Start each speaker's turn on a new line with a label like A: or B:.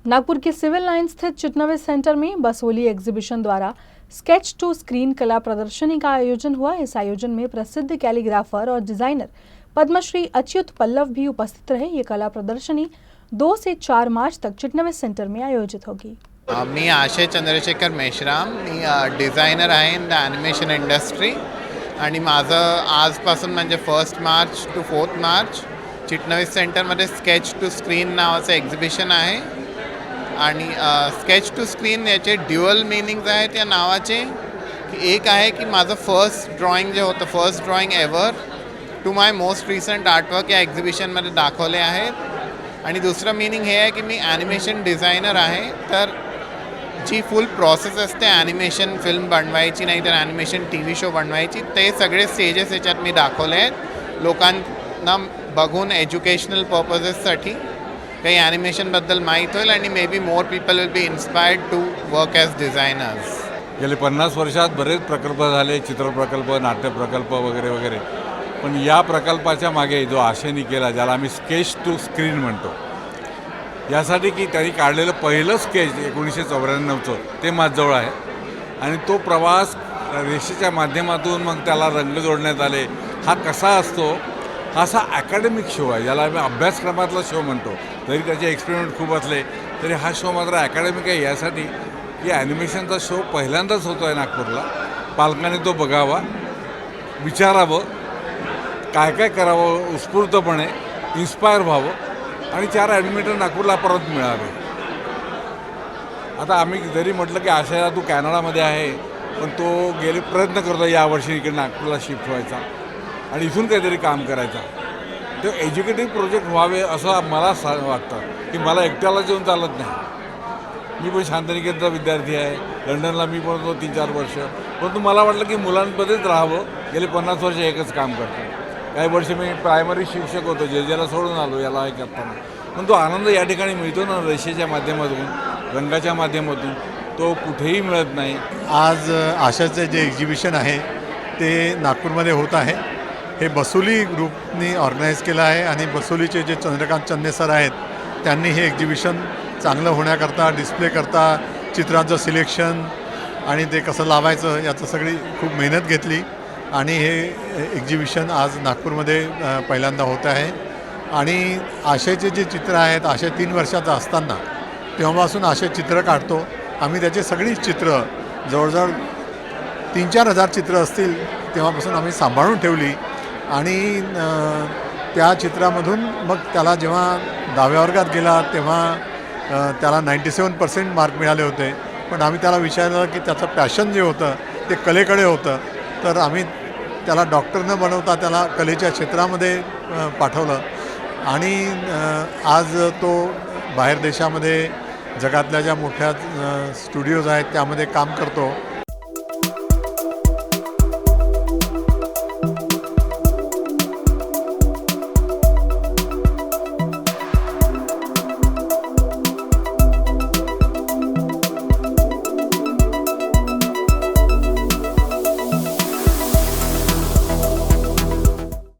A: नागपुर के civil line स्थित चिटनवे centre में Basoli exhibition द्वारा स्केच टू स्क्रीन कला प्रदर्शनी का आयोजन हुआ। इस आयोजन में प्रसिद्ध कैलीग्राफर और डिजाइनर पद्मश्री अच्युत पल्लव भी उपस्थित रहे। ये कला प्रदर्शनी 2 से 4 मार्च तक चिटनवे सेंटर में आयोजित होगी।
B: मी आशय चंद्रशेखर मेश्राम, मी डिझायनर आहे इन द ॲनिमेशन इंडस्ट्री आणि माझं आजपासून म्हणजे 1 मार्च टू 4 मार्च चिटनवे सेंटरमध्ये स्केच टू स्क्रीन नावाचं एक्झिबिशन आहे आणि स्केच टू स्क्रीन याचे ड्युअल मीनिंग्स आहेत या नावाचे की एक आहे की माझं फर्स्ट ड्रॉइंग जे होतं, first drawing ever to my most recent artwork या एक्झिबिशनमध्ये दाखवले आहेत आणि दुसरं मीनिंग हे आहे की मी ॲनिमेशन डिझायनर आहे, तर जी फुल प्रोसेस असते ॲनिमेशन फिल्म बनवायची नाही तर ॲनिमेशन TV शो बनवायची, ते सगळे स्टेजेस याच्यात मी दाखवले आहेत लोकांना बघून एज्युकेशनल पर्पजेससाठी काही ॲनिमेशनबद्दल माहीत होईल आणि maybe more people will be inspired to work as designers.
C: गेले 50 वर्षात बरेच प्रकल्प झाले, चित्रप्रकल्प, नाट्यप्रकल्प वगैरे वगैरे. पण या प्रकल्पाच्या मागे जो आशेने केला, ज्याला आम्ही स्केच टू स्क्रीन म्हणतो, यासाठी की त्यांनी काढलेलं पहिलं स्केच 1994चं ते माझ्याजवळ आहे आणि तो प्रवास रेषेच्या माध्यमातून मग त्याला रंग जोडण्यात आले. हा कसा असतो, हा असा अकॅडमिक शो आहे, ज्याला आम्ही अभ्यासक्रमातला शो म्हणतो. जरी त्याचे एक्सपेरिमेंट खूप असले तरी हा शो मात्र अकॅडमिक आहे, यासाठी की ॲनिमेशनचा शो पहिल्यांदाच होतो आहे नागपूरला. पालकांनी तो बघावा, विचारावं, काय काय करावं, उत्स्फूर्तपणे इन्स्पायर व्हावं आणि 4 ॲनिमेटर नागपूरला परत मिळावे. आता आम्ही जरी म्हटलं की आशया तू कॅनडामध्ये आहे, पण तो गेले प्रयत्न करतो यावर्षी इकडे नागपूरला शिफ्ट व्हायचा आणि इथून काहीतरी काम करायचा. तो एज्युकेटिव्ह प्रोजेक्ट व्हावे असं मला वाटतं की मला एकट्याला जेवून चालत नाही. मी पण शांतनिकेतनचा विद्यार्थी आहे, लंडनला मी पण होतो 3-4 वर्ष, परंतु मला वाटलं की मुलांमध्येच राहावं. गेले 50 वर्ष एकच काम करतो. काही वर्ष मी प्रायमरी शिक्षक होतो, ज्याला सोडून आलो याला हे करताना. पण तो आनंद या ठिकाणी मिळतो ना, रेषेच्या माध्यमातून, रंगाच्या माध्यमातून, तो कुठेही मिळत नाही.
D: आज आशाचं जे एक्झिबिशन आहे ते नागपूरमध्ये होत आहे. हे बसोली ग्रुपनी ऑर्गनाईज केलं आहे आणि बसोलीचे जे चंद्रकांत चन्ने सर आहेत त्यांनी हे एक्झिबिशन चांगलं होण्याकरता, डिस्प्ले करता, चित्रांचं सिलेक्शन आणि ते कसं लावायचं याचं सगळी खूप मेहनत घेतली आणि हे एक्झिबिशन आज नागपूरमध्ये पहिल्यांदा होत आहे. आणि आशयचे जे चित्र आहेत, आशय 3 वर्षाचा असताना तेव्हापासून आशय चित्र काढतो. आम्ही त्याची सगळी चित्र जवळजवळ 3-4 हजार चित्र असतील तेव्हापासून आम्ही सांभाळून ठेवली आणि त्या चित्रामधून मग त्याला जेव्हा 10व्या वर्गात गेला तेव्हा त्याला 97% मार्क मिळाले होते. पण आम्ही त्याला विचारलं की त्याचं पॅशन जे होतं ते कलेकडे होतं, तर आम्ही त्याला डॉक्टर न बनवता त्याला कलेच्या क्षेत्रामध्ये पाठवलं आणि आज तो बाहेर देशामध्ये जगातल्या ज्या मोठ्या स्टुडिओज आहेत त्यामध्ये काम करतो.